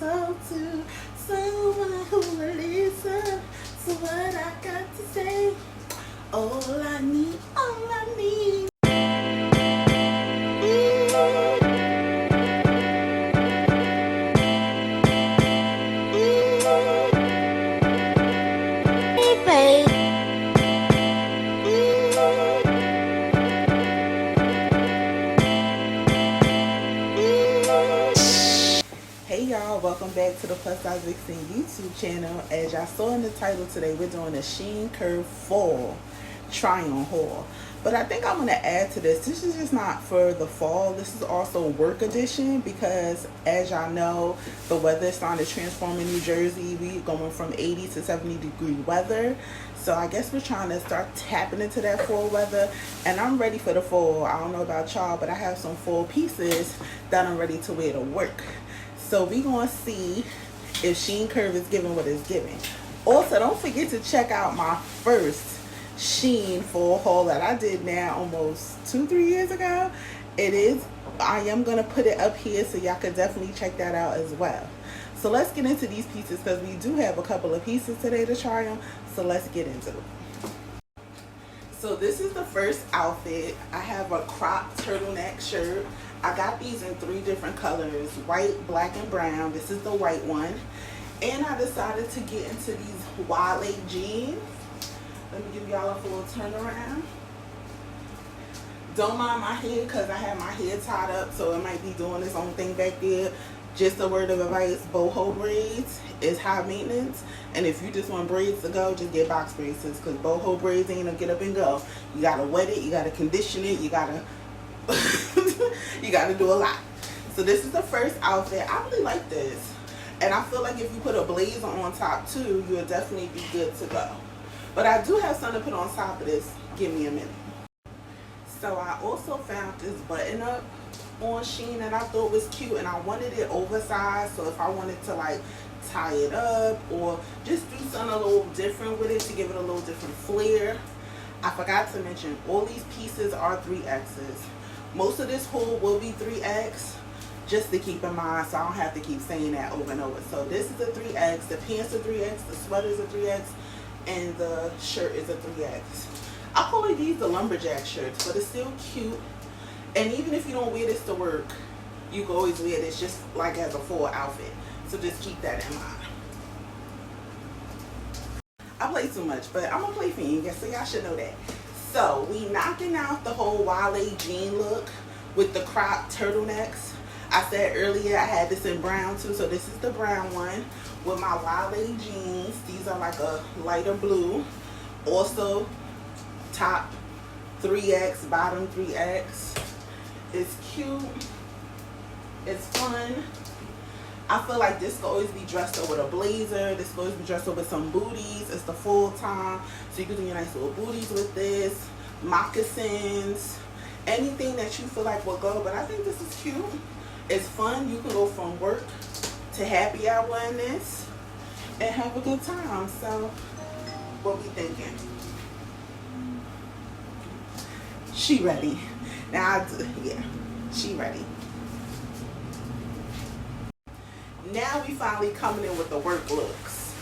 talk to someone who will listen to what I got to say. All I need, all I need. Hey y'all, welcome back to the Plus Size Vixen YouTube channel. As y'all saw in the title today, we're doing a SHEIN Curve Fall try-on haul. But I think I'm going to add to this. This is just not for the fall. This is also work edition because as y'all know, the weather is starting to transform in New Jersey. We're going from 80 to 70 degree weather. So I guess we're trying to start tapping into that fall weather. And I'm ready for the fall. I don't know about y'all, but I have some fall pieces that I'm ready to wear to work. So we're going to see if SHEIN Curve is giving what it's giving. Also, don't forget to check out my first SHEIN fall haul that I did now almost 2-3 years ago. I am going to put it up here so y'all can definitely check that out as well. So let's get into these pieces because we do have a couple of pieces today to try on. So let's get into it. So this is the first outfit. I have a cropped turtleneck shirt. I got these in 3 different colors, white, black, and brown. This is the white one. And I decided to get into these wide leg jeans. Let me give y'all a full turnaround. Don't mind my hair because I have my hair tied up, so it might be doing its own thing back there. Just a word of advice, boho braids is high maintenance. And if you just want braids to go, just get box braids because boho braids ain't gonna get up and go. You gotta wet it, you gotta condition it, you gotta you gotta do a lot. So this is the first outfit. I really like this. And I feel like if you put a blazer on top too, you'll definitely be good to go. But I do have something to put on top of this. Give me a minute. So I also found this button up on SHEIN that I thought was cute, and I wanted it oversized, so if I wanted to like tie it up or just do something a little different with it to give it a little different flair. I forgot to mention all these pieces are 3X's. Most of this haul will be 3X, just to keep in mind so I don't have to keep saying that over and over. So this is a 3X, the pants are 3X, the sweater is a 3X, and the shirt is a 3X. I call these the lumberjack shirts, but it's still cute. And even if you don't wear this to work, you can always wear this just like as a full outfit. So just keep that in mind. I play too much, but I'm gonna play for you, so y'all should know that. So we knocking out the whole wale jean look with the cropped turtlenecks. I said earlier I had this in brown too, so this is the brown one with my wale jeans. These are like a lighter blue. Also top 3X, bottom 3X. It's cute. It's fun. I feel like this could always be dressed up with a blazer. This could always be dressed up with some booties. It's the full time. So you can do your nice little booties with this. Moccasins. Anything that you feel like will go. But I think this is cute. It's fun. You can go from work to happy hour in this and have a good time. So what we thinking? She ready. Now, yeah, she ready. Now we finally coming in with the work looks.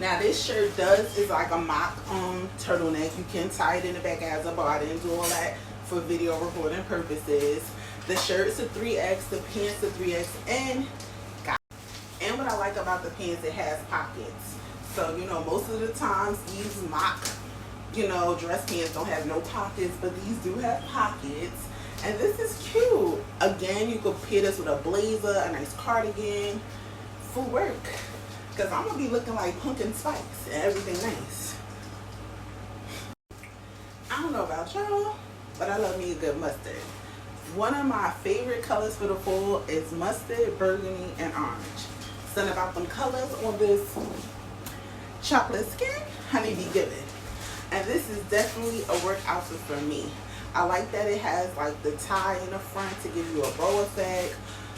Now this shirt is like a mock turtleneck. You can tie it in the back as a bar. I didn't do all that for video recording purposes. The shirt's a 3X, the pants a 3X, and what I like about the pants, it has pockets. So, you know, most of the times these mock, you know, dress pants don't have no pockets, but these do have pockets. And this is cute. Again, you could pair this with a blazer, a nice cardigan for work. Because I'm going to be looking like Pumpkin Spice and everything nice. I don't know about y'all, but I love me a good mustard. One of my favorite colors for the fall is mustard, burgundy, and orange. Something about them colors on this chocolate skin, honey be given. And this is definitely a work outfit for me. I like that it has like the tie in the front to give you a bow effect.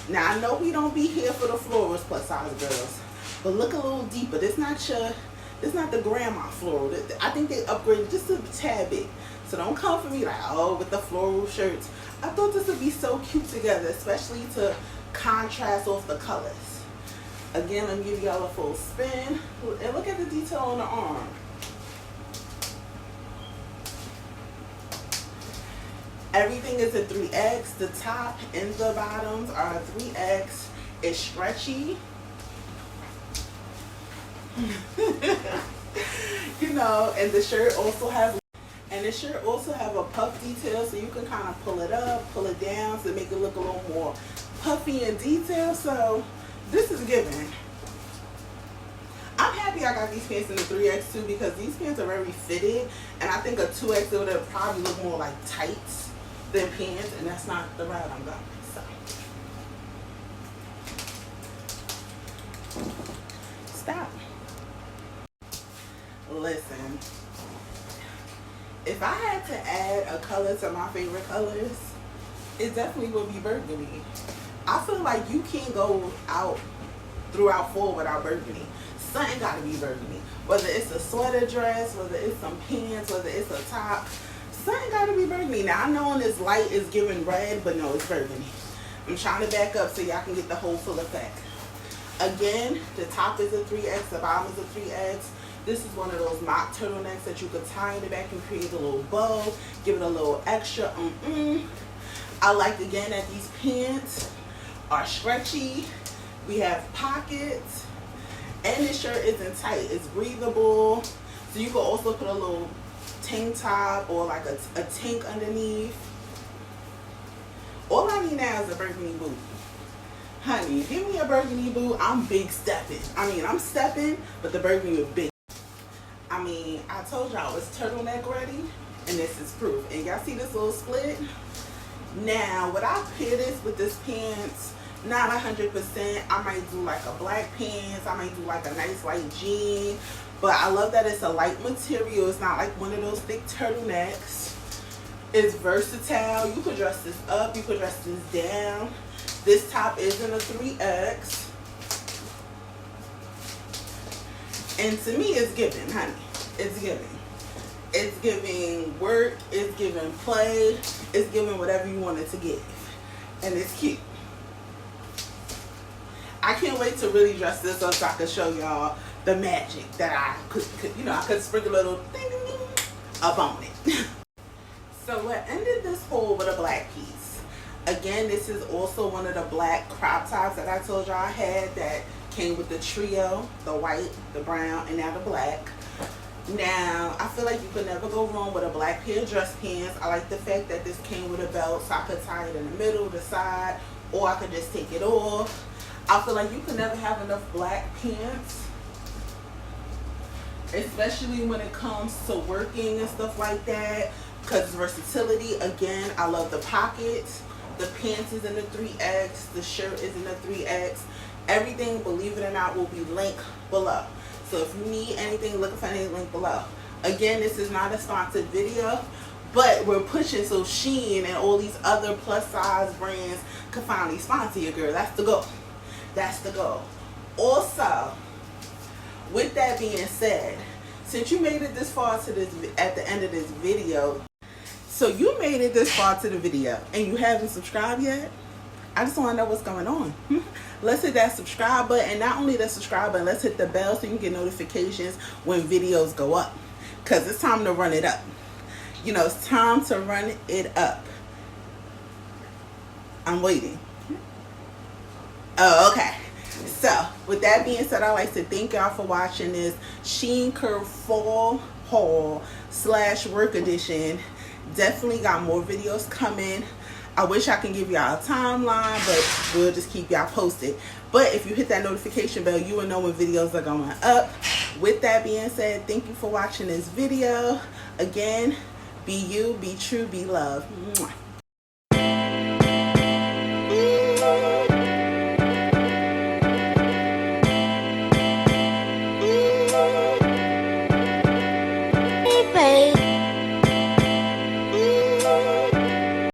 Now I know we don't be here for the florals plus size girls, but look a little deeper. This not your It's not the grandma floral. I think they upgraded just a tad bit. So don't come for me like, oh, with the floral shirts. I thought this would be so cute together, especially to contrast off the colors. Again, let me give y'all a full spin. And look at the detail on the arm. Everything is a 3X. The top and the bottoms are a 3X. It's stretchy. You know, and the shirt also has a puff detail, so you can kind of pull it up, pull it down to make it look a little more puffy and detailed. So this is giving. I'm happy I got these pants in the 3X too, because these pants are very fitted, and I think a 2X it would probably look more like tights than pants, and that's not the route I'm going. So stop. Listen, if I had to add a color to my favorite colors, it definitely would be burgundy. I feel like you can't go out throughout fall without burgundy. Something got to be burgundy. Whether it's a sweater dress, whether it's some pants, whether it's a top, something got to be burgundy. Now, I know in this light is giving red, but no, it's burgundy. I'm trying to back up so y'all can get the whole full effect. Again, the top is a 3X, the bottom is a 3X. This is one of those mock turtlenecks that you could tie in the back and create a little bow, give it a little extra. I like, again, that these pants are stretchy. We have pockets, and this shirt isn't tight. It's breathable, so you can also put a little tank top or like a tank underneath. All I need now is a burgundy boot. Honey, give me a burgundy boot. I'm big stepping. I mean, I'm stepping, but the burgundy is big. I mean, I told y'all it's turtleneck ready, and this is proof. And y'all see this little split? Now, would I pair this with this pants? Not 100%. I might do like a black pants. I might do like a nice light jean. But I love that it's a light material. It's not like one of those thick turtlenecks. It's versatile. You could dress this up. You could dress this down. This top is in a 3X. And to me, it's giving, honey. It's giving. It's giving work. It's giving play. It's giving whatever you want it to give. And it's cute. I can't wait to really dress this up so I can show y'all the magic that I could you know, I could sprinkle a little ding, ding, ding up on it. So we ended this haul with a black piece. Again, this is also one of the black crop tops that I told y'all I had that came with the trio, the white, the brown, and now the black. Now, I feel like you could never go wrong with a black pair of dress pants. I like the fact that this came with a belt, so I could tie it in the middle, the side, or I could just take it off. I feel like you can never have enough black pants, especially when it comes to working and stuff like that, because versatility. Again, I love the pockets. The pants is in the 3X. The shirt is in the 3X. Everything, believe it or not, will be linked below. So if you need anything, look for any link below. Again, this is not a sponsored video, but we're pushing so SHEIN and all these other plus size brands can finally sponsor your girl. That's the goal. That's the goal. Also, with that being said, since you made it this far to this, at the end of this video, so you made it this far to the video and you haven't subscribed yet, I just want to know what's going on. Let's hit that subscribe button, and not only the subscribe button, let's hit the bell so you can get notifications when videos go up, because it's time to run it up. You know, it's time to run it up. I'm waiting. Oh, okay. So, with that being said, I'd like to thank y'all for watching this SHEIN Curve Fall Haul / Work Edition. Definitely got more videos coming. I wish I can give y'all a timeline, but we'll just keep y'all posted. But if you hit that notification bell, you will know when videos are going up. With that being said, thank you for watching this video. Again, be you, be true, be love. Mwah.